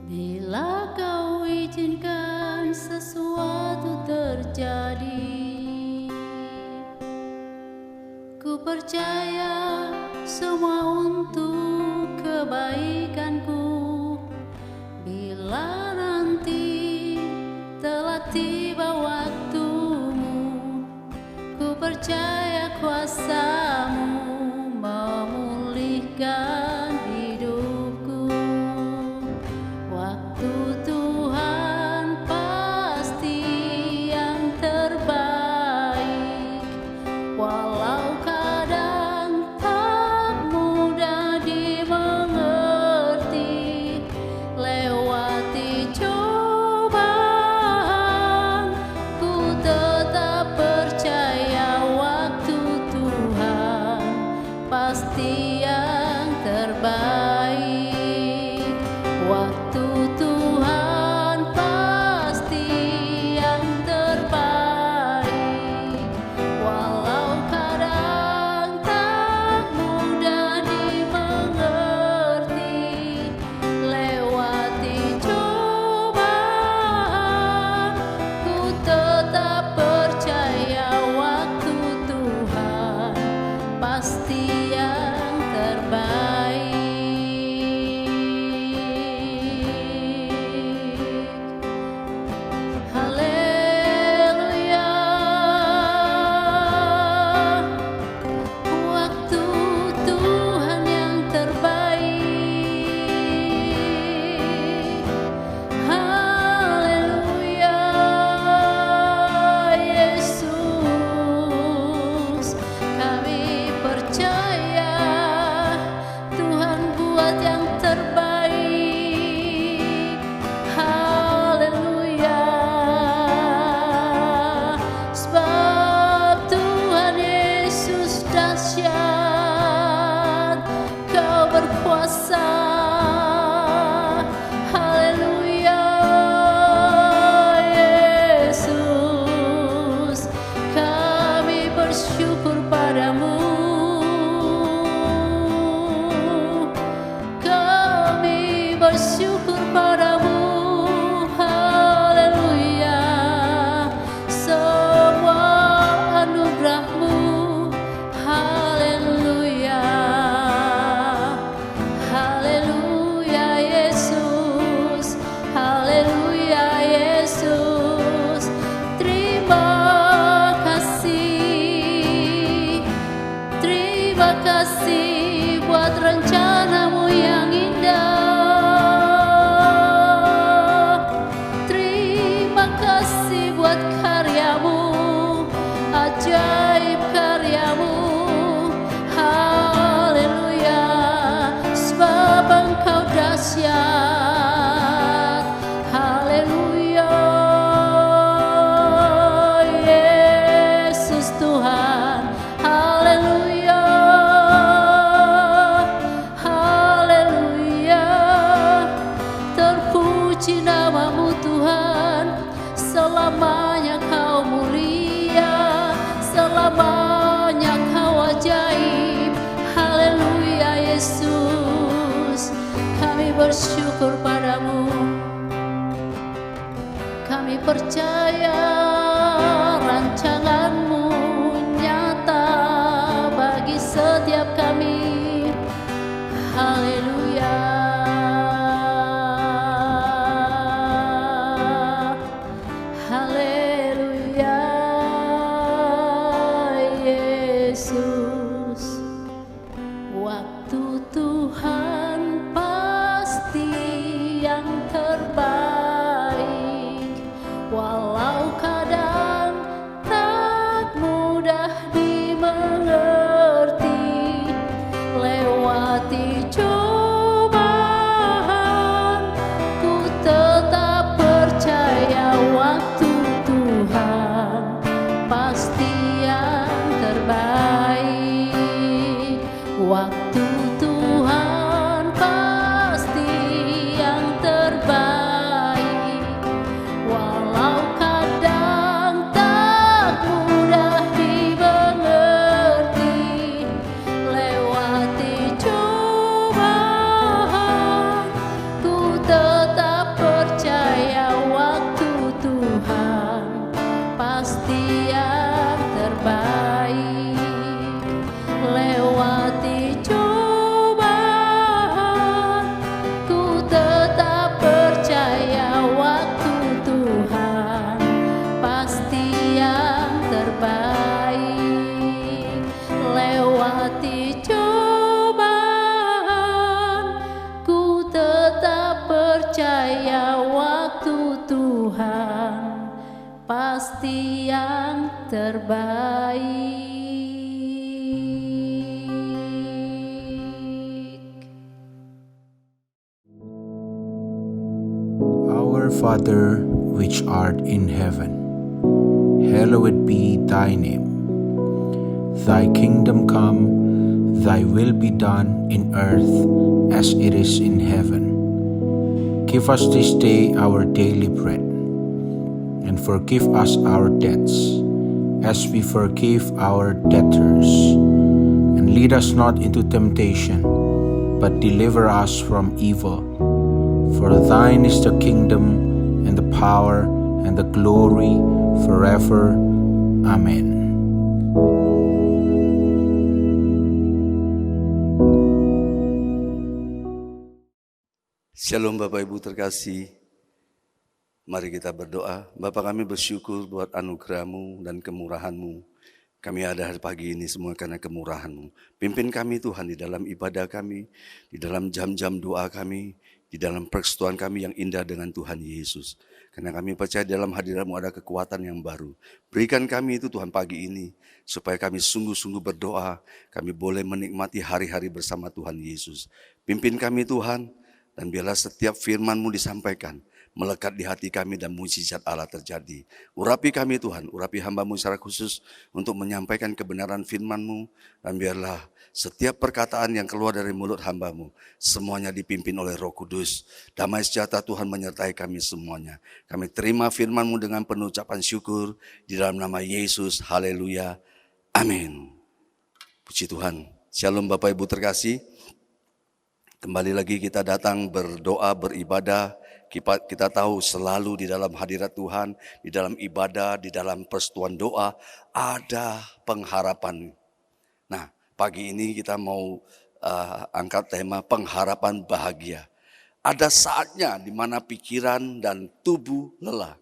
Bila kau izinkan sesuatu terjadi, ku percaya semua untuk kebaikanku. Bila nanti telah tiba waktumu, ku percaya kuasa-Mu memulihkan hidupku. Waktu Tuhan pasti yang terbaik, walau kadang tak mudah dimengerti. Lewati cobaan, ku tetap percaya waktu Tuhan pasti yang terbaik. Waktu Tuhan pasti yang terbaik, walau kadang tak mudah dimengerti. Lewati cobaan, ku tetap percaya waktu Tuhan pasti yang terbaik. Haleluya, waktu Tuhan yang terbaik. Haleluya, Yesus, kami percaya Tuhan buat yang terbaik. Haleluya, sebab Tuhan Yesus dahsyat, Kau berkuasa. Haleluya, Yesus, kami bersyukur padamu. Kami bersyukur padamu. Haleluya, semua anugerah-Mu. Haleluya, haleluya Yesus, haleluya Yesus. Terima kasih buat rencana-Mu yang indah. Terima kasih buat karya-Mu, ajaib karya-Mu. Haleluya, sebab Engkau dahsyat. Haleluya, Yesus Tuhan. Haleluya, haleluya, terpuji nama-Mu Tuhan. Selamanya Kau mulia, selamanya Kau ajaib. Haleluya Yesus, kami bersyukur padamu. Kami percaya rancangan-Mu nyata bagi setiap kami. Haleluya, haleluya Yesus. Waktu Tuhan pasti yang terbaik, walau kadang tak mudah dimengerti. Lewati cobaan, ku tetap percaya waktu Tuhan pasti yang terbaik. Waktu Tuhan pasti yang terbaik, terbaik. Our Father, which art in heaven, hallowed be thy name. Thy kingdom come, thy will be done in earth as it is in heaven. Give us this day our daily bread, and forgive us our debts, as we forgive our debtors. And lead us not into temptation, but deliver us from evil. For thine is the kingdom, and the power, and the glory, forever. Amen. Shalom Bapak Ibu terkasih, mari kita berdoa. Bapa kami bersyukur buat anugerah-Mu dan kemurahan-Mu. Kami ada hari pagi ini semua karena kemurahan-Mu. Pimpin kami Tuhan di dalam ibadah kami, di dalam jam-jam doa kami, di dalam persekutuan kami yang indah dengan Tuhan Yesus. Karena kami percaya dalam hadirat-Mu ada kekuatan yang baru. Berikan kami itu Tuhan pagi ini, supaya kami sungguh-sungguh berdoa, kami boleh menikmati hari-hari bersama Tuhan Yesus. Pimpin kami Tuhan, dan biarlah setiap firman-Mu disampaikan, melekat di hati kami dan mukjizat Allah terjadi. Urapi kami Tuhan, urapi hamba-Mu secara khusus untuk menyampaikan kebenaran firman-Mu. Dan biarlah setiap perkataan yang keluar dari mulut hamba-Mu, semuanya dipimpin oleh Roh Kudus. Damai sejahtera Tuhan menyertai kami semuanya. Kami terima firman-Mu dengan penuh ucapan syukur, di dalam nama Yesus, haleluya, amin. Puji Tuhan. Shalom Bapak Ibu terkasih. Kembali lagi kita datang berdoa, beribadah. Kita tahu selalu di dalam hadirat Tuhan, di dalam ibadah, di dalam persekutuan doa, ada pengharapan. Nah, pagi ini kita mau angkat tema pengharapan bahagia. Ada saatnya di mana pikiran dan tubuh lelah.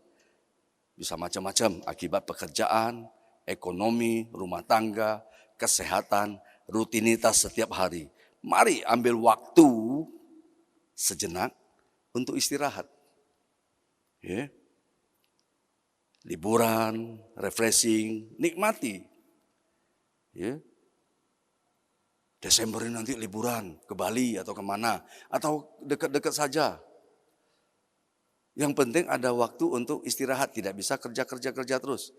Bisa macam-macam akibat pekerjaan, ekonomi, rumah tangga, kesehatan, rutinitas setiap hari. Mari ambil waktu sejenak untuk istirahat. Ya. Liburan, refreshing, nikmati. Ya. Desember ini nanti liburan ke Bali atau kemana, atau dekat-dekat saja. Yang penting ada waktu untuk istirahat, tidak bisa kerja terus.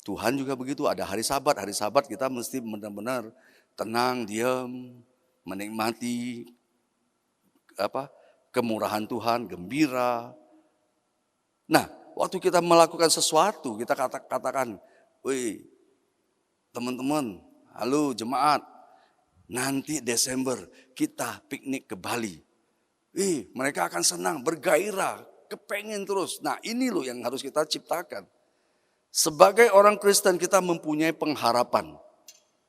Tuhan juga begitu, ada hari Sabat kita mesti benar-benar tenang, diam, menikmati kemurahan Tuhan, gembira. Nah, waktu kita melakukan sesuatu, kita katakan, wih, teman-teman, halo jemaat, nanti Desember kita piknik ke Bali. Mereka akan senang, bergairah, kepengen terus. Nah, ini loh yang harus kita ciptakan. Sebagai orang Kristen kita mempunyai pengharapan.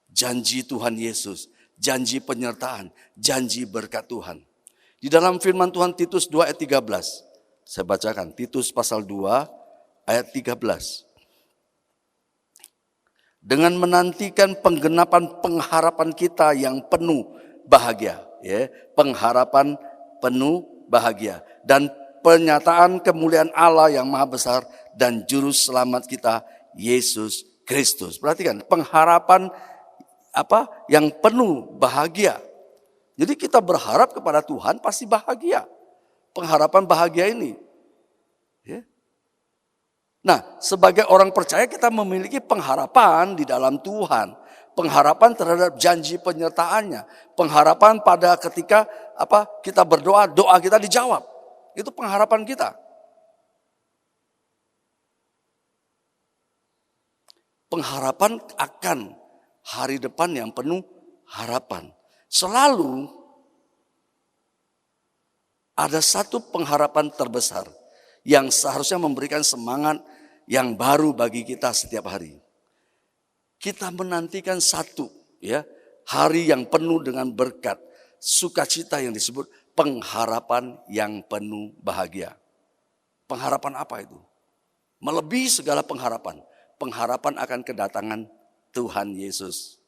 Janji Tuhan Yesus, janji penyertaan, janji berkat Tuhan. Di dalam firman Tuhan Titus 2 ayat 13. Saya bacakan Titus pasal 2 ayat 13. Dengan menantikan penggenapan pengharapan kita yang penuh bahagia. Ya, pengharapan penuh bahagia. Dan penyataan kemuliaan Allah yang maha besar dan juru selamat kita Yesus Kristus. Perhatikan, pengharapan yang penuh bahagia. Jadi kita berharap kepada Tuhan pasti bahagia. Pengharapan bahagia ini. Ya. Nah, sebagai orang percaya kita memiliki pengharapan di dalam Tuhan. Pengharapan terhadap janji penyertaannya. Pengharapan pada ketika kita berdoa, doa kita dijawab. Itu pengharapan kita. Pengharapan akan hari depan yang penuh harapan. Selalu ada satu pengharapan terbesar yang seharusnya memberikan semangat yang baru bagi kita setiap hari. Kita menantikan satu hari yang penuh dengan berkat, sukacita yang disebut pengharapan yang penuh bahagia. Pengharapan apa itu? Melebihi segala pengharapan. Pengharapan akan kedatangan Tuhan Yesus.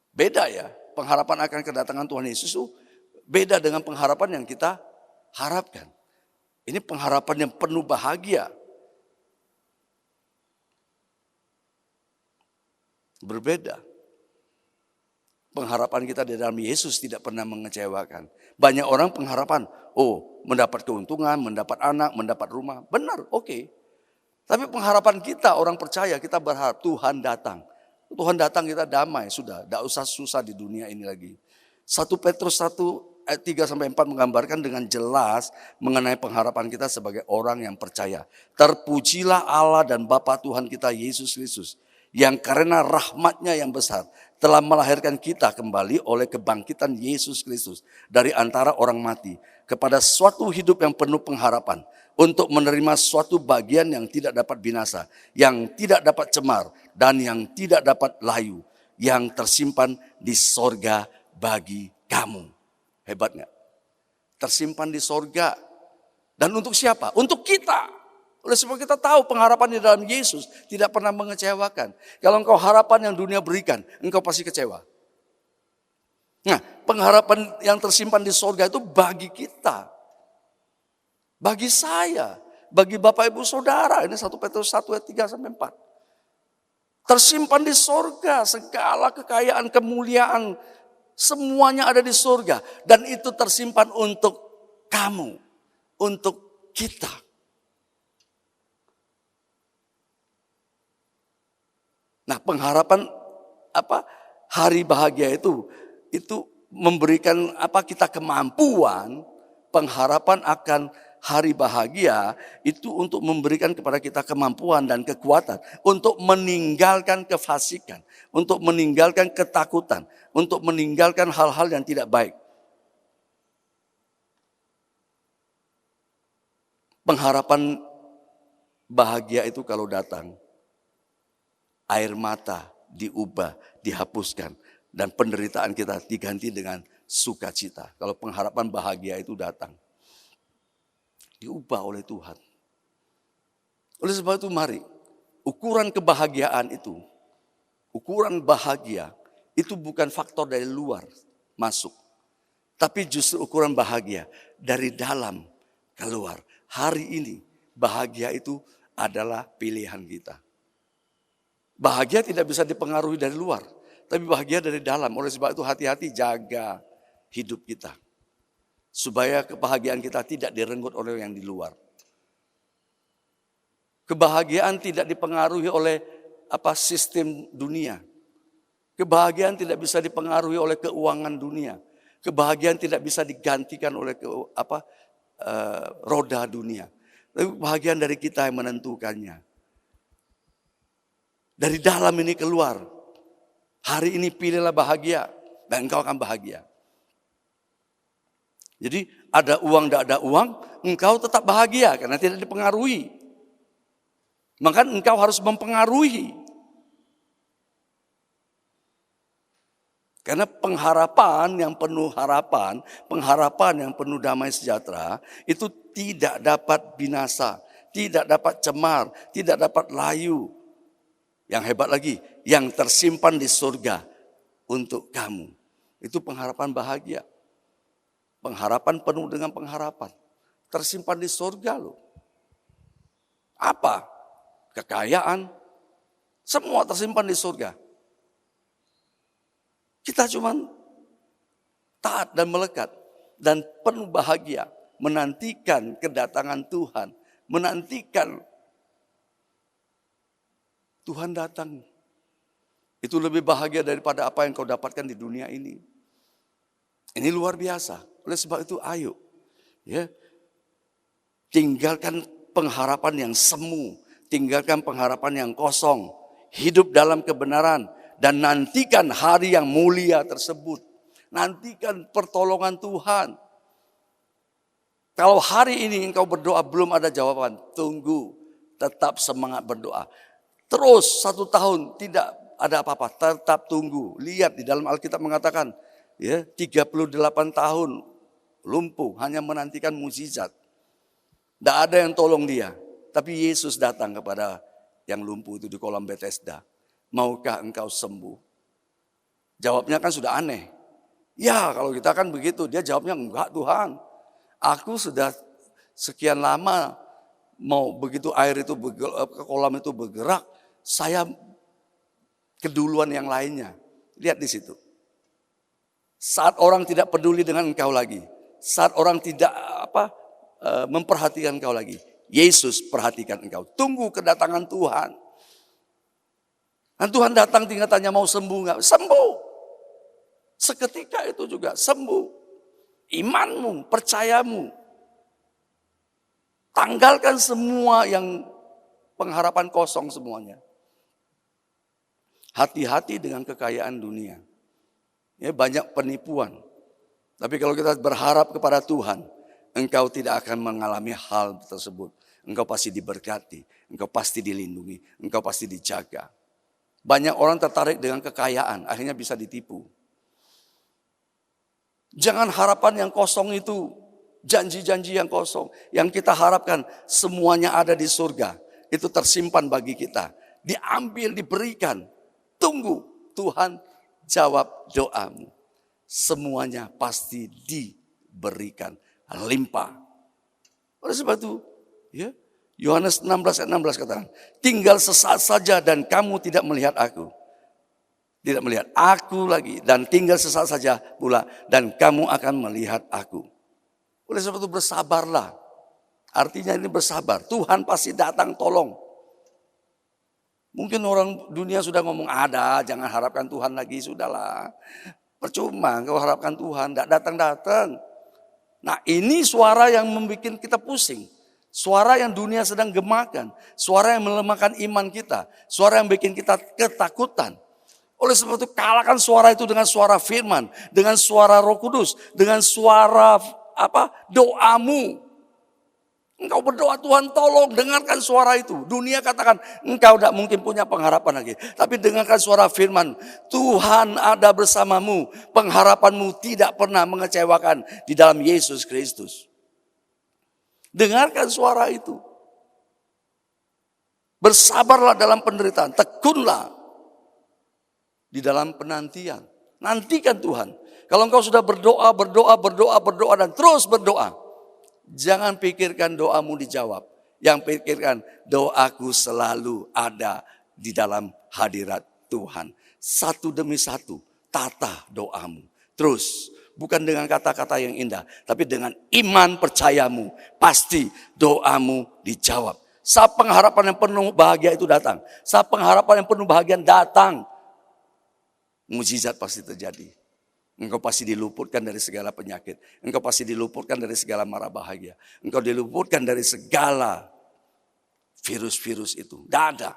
Beda ya, pengharapan akan kedatangan Tuhan Yesus itu beda dengan pengharapan yang kita harapkan. Ini pengharapan yang penuh bahagia. Berbeda. Pengharapan kita di dalam Yesus tidak pernah mengecewakan. Banyak orang pengharapan, mendapat keuntungan, mendapat anak, mendapat rumah. Benar, oke. Tapi pengharapan kita, orang percaya, kita berharap Tuhan datang. Tuhan datang, kita damai, sudah. Tidak usah susah di dunia ini lagi. 1 Petrus 1 ayat 3-4 menggambarkan dengan jelas mengenai pengharapan kita sebagai orang yang percaya. Terpujilah Allah dan Bapa Tuhan kita Yesus Kristus, yang karena rahmatnya yang besar telah melahirkan kita kembali oleh kebangkitan Yesus Kristus dari antara orang mati kepada suatu hidup yang penuh pengharapan, untuk menerima suatu bagian yang tidak dapat binasa, yang tidak dapat cemar, dan yang tidak dapat layu, yang tersimpan di sorga bagi kamu. Hebat nggak? Tersimpan di sorga. Dan untuk siapa? Untuk kita. Oleh sebab kita tahu pengharapan di dalam Yesus tidak pernah mengecewakan. Kalau engkau harapan yang dunia berikan, engkau pasti kecewa. Nah, pengharapan yang tersimpan di sorga itu bagi kita. Bagi saya, bagi Bapak Ibu Saudara, ini 1 Petrus 1 ayat 3-4. Tersimpan di sorga, segala kekayaan, kemuliaan, semuanya ada di sorga. Dan itu tersimpan untuk kamu, untuk kita. Nah, pengharapan hari bahagia itu memberikan kita kemampuan, pengharapan akan hari bahagia itu untuk memberikan kepada kita kemampuan dan kekuatan untuk meninggalkan kefasikan, untuk meninggalkan ketakutan, untuk meninggalkan hal-hal yang tidak baik. Pengharapan bahagia itu kalau datang, air mata diubah, dihapuskan, dan penderitaan kita diganti dengan sukacita. Kalau pengharapan bahagia itu datang, diubah oleh Tuhan. Oleh sebab itu mari, ukuran kebahagiaan itu, ukuran bahagia itu bukan faktor dari luar masuk. Tapi justru ukuran bahagia dari dalam keluar. Hari ini bahagia itu adalah pilihan kita. Bahagia tidak bisa dipengaruhi dari luar, tapi bahagia dari dalam. Oleh sebab itu hati-hati jaga hidup kita, supaya kebahagiaan kita tidak direnggut oleh yang di luar. Kebahagiaan tidak dipengaruhi oleh sistem dunia. Kebahagiaan tidak bisa dipengaruhi oleh keuangan dunia. Kebahagiaan tidak bisa digantikan oleh roda dunia. Tapi kebahagiaan dari kita yang menentukannya. Dari dalam ini keluar. Hari ini pilihlah bahagia dan engkau akan bahagia. Jadi ada uang, tidak ada uang, engkau tetap bahagia karena tidak dipengaruhi. Maka engkau harus mempengaruhi. Karena pengharapan yang penuh harapan, pengharapan yang penuh damai sejahtera, itu tidak dapat binasa, tidak dapat cemar, tidak dapat layu. Yang hebat lagi, yang tersimpan di surga untuk kamu. Itu pengharapan bahagia. Pengharapan penuh dengan pengharapan. Tersimpan di surga loh. Apa? Kekayaan. Semua tersimpan di surga. Kita cuma taat dan melekat. Dan penuh bahagia. Menantikan kedatangan Tuhan. Menantikan Tuhan datang. Itu lebih bahagia daripada apa yang kau dapatkan di dunia ini. Ini luar biasa. Oleh sebab itu ayo, tinggalkan pengharapan yang semu, tinggalkan pengharapan yang kosong, hidup dalam kebenaran, dan nantikan hari yang mulia tersebut. Nantikan pertolongan Tuhan. Kalau hari ini engkau berdoa belum ada jawaban, tunggu, tetap semangat berdoa. Terus 1 tahun tidak ada apa-apa, tetap tunggu. Lihat di dalam Alkitab mengatakan, 38 tahun lumpuh hanya menantikan mukjizat. Tidak ada yang tolong dia. Tapi Yesus datang kepada yang lumpuh itu di kolam Bethesda. Maukah engkau sembuh? Jawabnya kan sudah aneh. Ya kalau kita kan begitu. Dia jawabnya enggak Tuhan. Aku sudah sekian lama mau begitu air itu kolam itu bergerak. Saya keduluan yang lainnya. Lihat di situ. Saat orang tidak peduli dengan engkau lagi, saat orang tidak memperhatikan engkau lagi, Yesus perhatikan engkau. Tunggu kedatangan Tuhan. Dan Tuhan datang tinggal tanya mau sembuh nggak? Sembuh. Seketika itu juga sembuh. Imanmu, percayamu. Tanggalkan semua yang pengharapan kosong semuanya. Hati-hati dengan kekayaan dunia. Ya, banyak penipuan. Tapi kalau kita berharap kepada Tuhan, engkau tidak akan mengalami hal tersebut. Engkau pasti diberkati, engkau pasti dilindungi, engkau pasti dijaga. Banyak orang tertarik dengan kekayaan, akhirnya bisa ditipu. Jangan harapan yang kosong itu, janji-janji yang kosong. Yang kita harapkan semuanya ada di surga. Itu tersimpan bagi kita. Diambil, diberikan. Tunggu Tuhan jawab doamu. Semuanya pasti diberikan. Limpah. Oleh sebab itu, ya, Yohanes 16 ayat 16 katakan, tinggal sesaat saja dan kamu tidak melihat aku. Tidak melihat aku lagi dan tinggal sesaat saja pula dan kamu akan melihat aku. Oleh sebab itu bersabarlah. Artinya ini bersabar. Tuhan pasti datang tolong. Mungkin orang dunia sudah ngomong ada, jangan harapkan Tuhan lagi, sudahlah. Percuma kalau harapkan Tuhan, tidak datang-datang. Nah ini suara yang membuat kita pusing. Suara yang dunia sedang gemakan. Suara yang melemahkan iman kita. Suara yang bikin kita ketakutan. Oleh sebab itu kalahkan suara itu dengan suara firman. Dengan suara Roh Kudus. Dengan suara doamu. Engkau berdoa Tuhan tolong dengarkan suara itu. Dunia katakan engkau tidak mungkin punya pengharapan lagi. Tapi dengarkan suara firman. Tuhan ada bersamamu. Pengharapanmu tidak pernah mengecewakan di dalam Yesus Kristus. Dengarkan suara itu. Bersabarlah dalam penderitaan. Tekunlah di dalam penantian. Nantikan Tuhan. Kalau engkau sudah berdoa dan terus berdoa. Jangan pikirkan doamu dijawab. Yang pikirkan doaku selalu ada di dalam hadirat Tuhan. Satu demi satu tata doamu. Terus bukan dengan kata-kata yang indah. Tapi dengan iman percayamu. Pasti doamu dijawab. Saat pengharapan yang penuh bahagia itu datang. Saat pengharapan yang penuh bahagia datang. Mujizat pasti terjadi. Engkau pasti diluputkan dari segala penyakit. Engkau pasti diluputkan dari segala mara bahagia. Engkau diluputkan dari segala virus-virus itu. Tidak ada.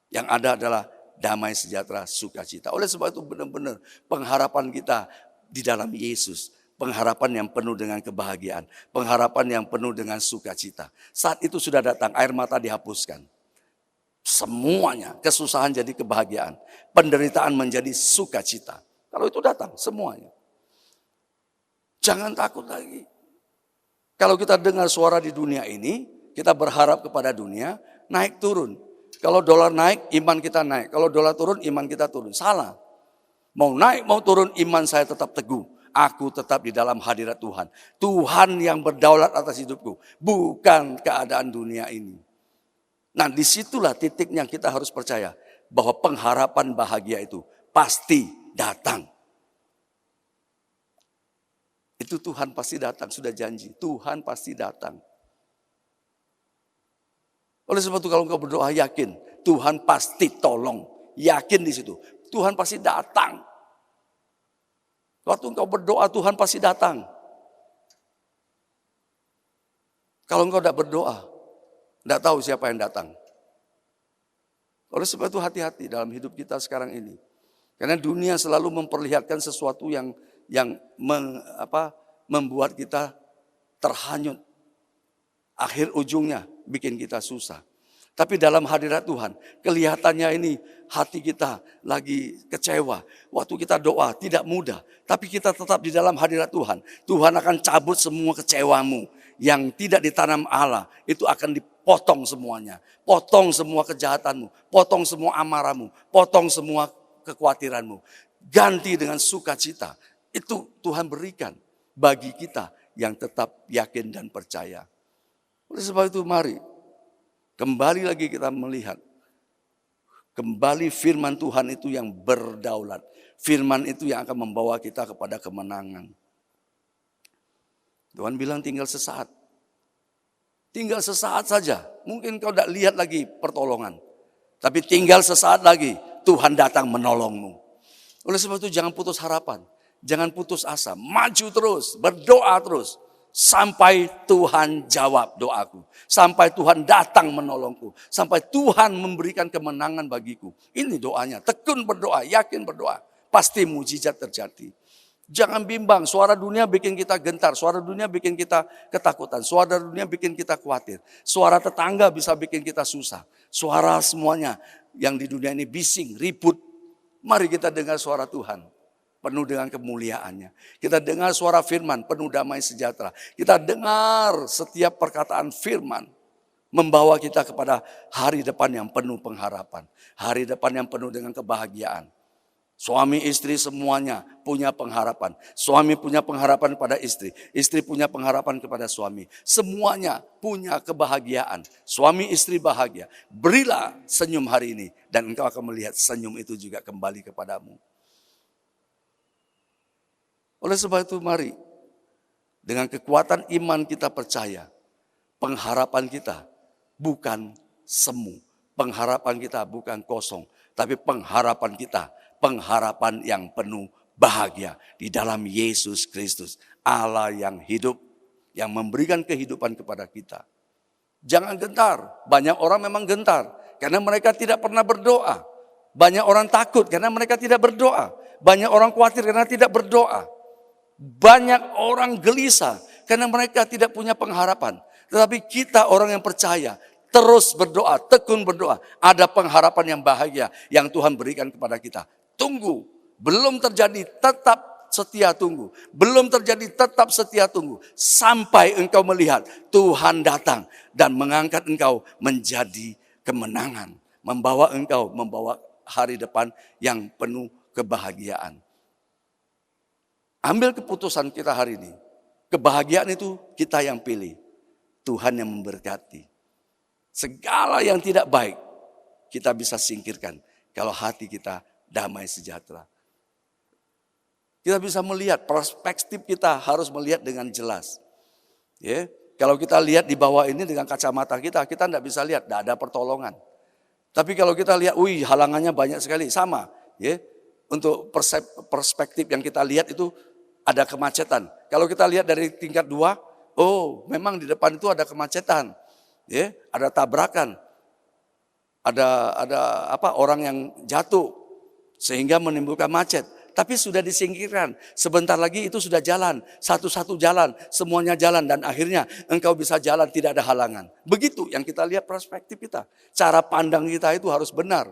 Yang ada adalah damai sejahtera sukacita. Oleh sebab itu benar-benar pengharapan kita di dalam Yesus. Pengharapan yang penuh dengan kebahagiaan. Pengharapan yang penuh dengan sukacita. Saat itu sudah datang, air mata dihapuskan. Semuanya, kesusahan jadi kebahagiaan. Penderitaan menjadi sukacita. Kalau itu datang, semuanya. Jangan takut lagi. Kalau kita dengar suara di dunia ini, kita berharap kepada dunia, naik turun. Kalau dolar naik, iman kita naik. Kalau dolar turun, iman kita turun. Salah. Mau naik, mau turun, iman saya tetap teguh. Aku tetap di dalam hadirat Tuhan. Tuhan yang berdaulat atas hidupku. Bukan keadaan dunia ini. Nah disitulah titiknya kita harus percaya. Bahwa pengharapan bahagia itu pasti datang. Itu Tuhan pasti datang, sudah janji. Tuhan pasti datang. Oleh sebab itu kalau engkau berdoa yakin, Tuhan pasti tolong. Yakin di situ. Tuhan pasti datang. Waktu engkau berdoa Tuhan pasti datang. Kalau engkau tidak berdoa, tidak tahu siapa yang datang. Oleh sebab itu hati-hati dalam hidup kita sekarang ini. Karena dunia selalu memperlihatkan sesuatu yang membuat kita terhanyut. Akhir ujungnya bikin kita susah. Tapi dalam hadirat Tuhan, kelihatannya ini hati kita lagi kecewa. Waktu kita doa tidak mudah, tapi kita tetap di dalam hadirat Tuhan. Tuhan akan cabut semua kecewamu yang tidak ditanam Allah. Itu akan dipotong semuanya. Potong semua kejahatanmu, potong semua amarahmu, potong semua kekhawatiranmu. Ganti dengan sukacita. Itu Tuhan berikan bagi kita yang tetap yakin dan percaya. Oleh sebab itu mari kembali lagi kita melihat Kembali firman Tuhan itu yang berdaulat. Firman itu yang akan membawa kita kepada kemenangan. Tuhan bilang tinggal sesaat. Tinggal sesaat saja. Mungkin kau tidak lihat lagi pertolongan. Tapi tinggal sesaat lagi Tuhan datang menolongmu. Oleh sebab itu jangan putus harapan. Jangan putus asa. Maju terus. Berdoa terus. Sampai Tuhan jawab doaku. Sampai Tuhan datang menolongku. Sampai Tuhan memberikan kemenangan bagiku. Ini doanya. Tekun berdoa. Yakin berdoa. Pasti mujizat terjadi. Jangan bimbang. Suara dunia bikin kita gentar. Suara dunia bikin kita ketakutan. Suara dunia bikin kita khawatir. Suara tetangga bisa bikin kita susah. Suara semuanya yang di dunia ini bising, ribut. Mari kita dengar suara Tuhan. Penuh dengan kemuliaannya. Kita dengar suara firman, penuh damai sejahtera. Kita dengar setiap perkataan firman. Membawa kita kepada hari depan yang penuh pengharapan. Hari depan yang penuh dengan kebahagiaan. Suami istri semuanya punya pengharapan. Suami punya pengharapan kepada istri. Istri punya pengharapan kepada suami. Semuanya punya kebahagiaan. Suami istri bahagia. Berilah senyum hari ini. Dan engkau akan melihat senyum itu juga kembali kepadamu. Oleh sebab itu mari, dengan kekuatan iman kita percaya, pengharapan kita bukan semu, pengharapan kita bukan kosong, tapi pengharapan kita, pengharapan yang penuh bahagia di dalam Yesus Kristus, Allah yang hidup, yang memberikan kehidupan kepada kita. Jangan gentar, banyak orang memang gentar, karena mereka tidak pernah berdoa. Banyak orang takut karena mereka tidak berdoa. Banyak orang khawatir karena tidak berdoa. Banyak orang gelisah karena mereka tidak punya pengharapan. Tetapi kita orang yang percaya, terus berdoa, tekun berdoa. Ada pengharapan yang bahagia yang Tuhan berikan kepada kita. Tunggu, belum terjadi tetap setia tunggu. Belum terjadi tetap setia tunggu. Sampai engkau melihat Tuhan datang dan mengangkat engkau menjadi kemenangan. Membawa hari depan yang penuh kebahagiaan. Ambil keputusan kita hari ini. Kebahagiaan itu kita yang pilih. Tuhan yang memberkati. Segala yang tidak baik kita bisa singkirkan kalau hati kita damai sejahtera. Kita bisa melihat, perspektif kita harus melihat dengan jelas. Ya, kalau kita lihat di bawah ini dengan kacamata kita tidak bisa lihat, tidak ada pertolongan. Tapi kalau kita lihat, halangannya banyak sekali, sama. Ya, untuk perspektif yang kita lihat itu ada kemacetan. Kalau kita lihat dari tingkat 2, memang di depan itu ada kemacetan. Ya, ada tabrakan. Ada orang yang jatuh sehingga menimbulkan macet. Tapi sudah disingkirkan. Sebentar lagi itu sudah jalan. Satu-satu jalan. Semuanya jalan. Dan akhirnya engkau bisa jalan tidak ada halangan. Begitu yang kita lihat perspektif kita. Cara pandang kita itu harus benar.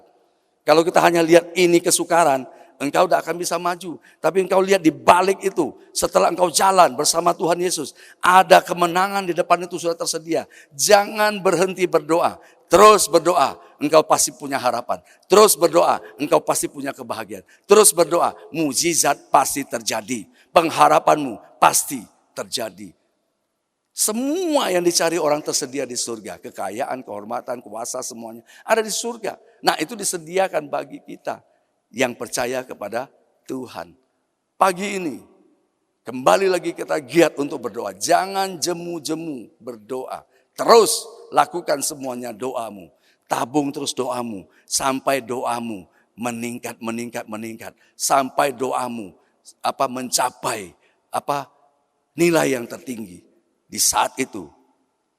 Kalau kita hanya lihat ini kesukaran, engkau tidak akan bisa maju. Tapi engkau lihat di balik itu. Setelah engkau jalan bersama Tuhan Yesus. Ada kemenangan di depan itu sudah tersedia. Jangan berhenti berdoa. Terus berdoa. Engkau pasti punya harapan. Terus berdoa. Engkau pasti punya kebahagiaan. Terus berdoa. Mujizat pasti terjadi. Pengharapanmu pasti terjadi. Semua yang dicari orang tersedia di surga. Kekayaan, kehormatan, kuasa semuanya. Ada di surga. Nah itu disediakan bagi kita. Yang percaya kepada Tuhan. Pagi ini, kembali lagi kita giat untuk berdoa. Jangan jemu-jemu berdoa. Terus lakukan semuanya doamu. Tabung terus doamu. Sampai doamu meningkat. Sampai doamu mencapai nilai yang tertinggi. Di saat itu,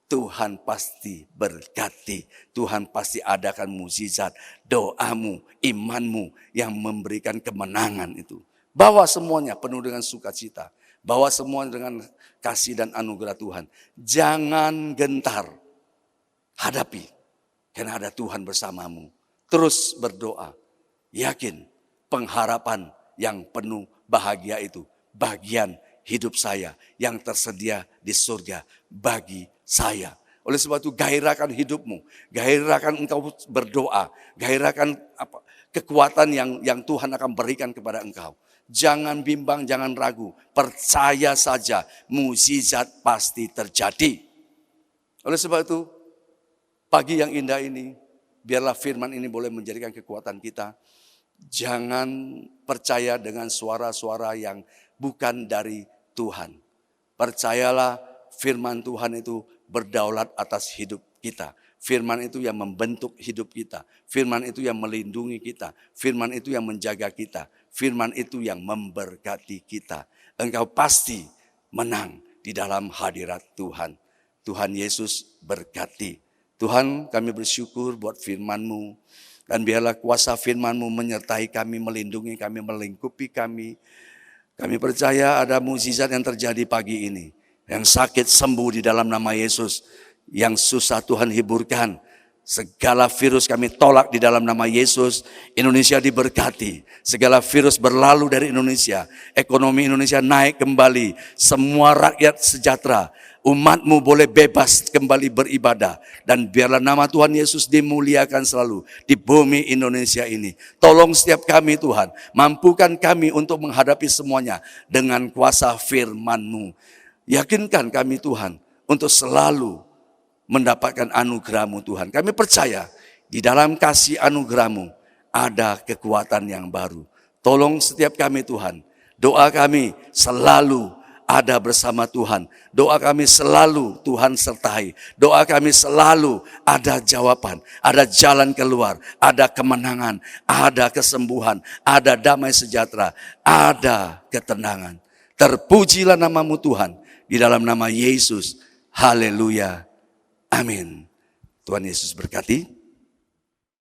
Tuhan pasti berkati. Tuhan pasti adakan mukjizat. Doamu, imanmu yang memberikan kemenangan itu. Bawa semuanya penuh dengan sukacita. Bawa semuanya dengan kasih dan anugerah Tuhan. Jangan gentar. Hadapi. Karena ada Tuhan bersamamu. Terus berdoa. Yakin pengharapan yang penuh bahagia itu. Bagian hidup saya yang tersedia di surga bagi saya. Oleh sebab itu gairahkan hidupmu. Gairahkan engkau berdoa. Gairahkan kekuatan yang Tuhan akan berikan kepada engkau. Jangan bimbang, jangan ragu. Percaya saja mukjizat pasti terjadi. Oleh sebab itu pagi yang indah ini Biarlah firman ini boleh menjadikan kekuatan kita. Jangan percaya dengan suara-suara yang bukan dari Tuhan. Percayalah firman Tuhan itu berdaulat atas hidup kita. Firman itu yang membentuk hidup kita. Firman itu yang melindungi kita. Firman itu yang menjaga kita. Firman itu yang memberkati kita. Engkau pasti menang di dalam hadirat Tuhan. Tuhan Yesus berkati. Tuhan, kami bersyukur buat firman-Mu. Dan biarlah kuasa firman-Mu menyertai kami, melindungi kami, melingkupi kami. Kami percaya ada mukjizat yang terjadi pagi ini. Yang sakit sembuh di dalam nama Yesus. Yang susah Tuhan hiburkan. Segala virus kami tolak di dalam nama Yesus. Indonesia diberkati. Segala virus berlalu dari Indonesia. Ekonomi Indonesia naik kembali. Semua rakyat sejahtera. Umat-Mu boleh bebas kembali beribadah. Dan biarlah nama Tuhan Yesus dimuliakan selalu di bumi Indonesia ini. Tolong setiap kami Tuhan. Mampukan kami untuk menghadapi semuanya dengan kuasa firman-Mu. Yakinkan kami Tuhan untuk selalu mendapatkan anugerah-Mu Tuhan. Kami percaya di dalam kasih anugerah-Mu ada kekuatan yang baru. Tolong setiap kami Tuhan. Doa kami selalu ada bersama Tuhan. Doa kami selalu Tuhan sertai. Doa kami selalu ada jawaban, ada jalan keluar, ada kemenangan, ada kesembuhan, ada damai sejahtera, ada ketenangan. Terpujilah nama-Mu Tuhan di dalam nama Yesus. Haleluya. Amin. Tuhan Yesus berkati.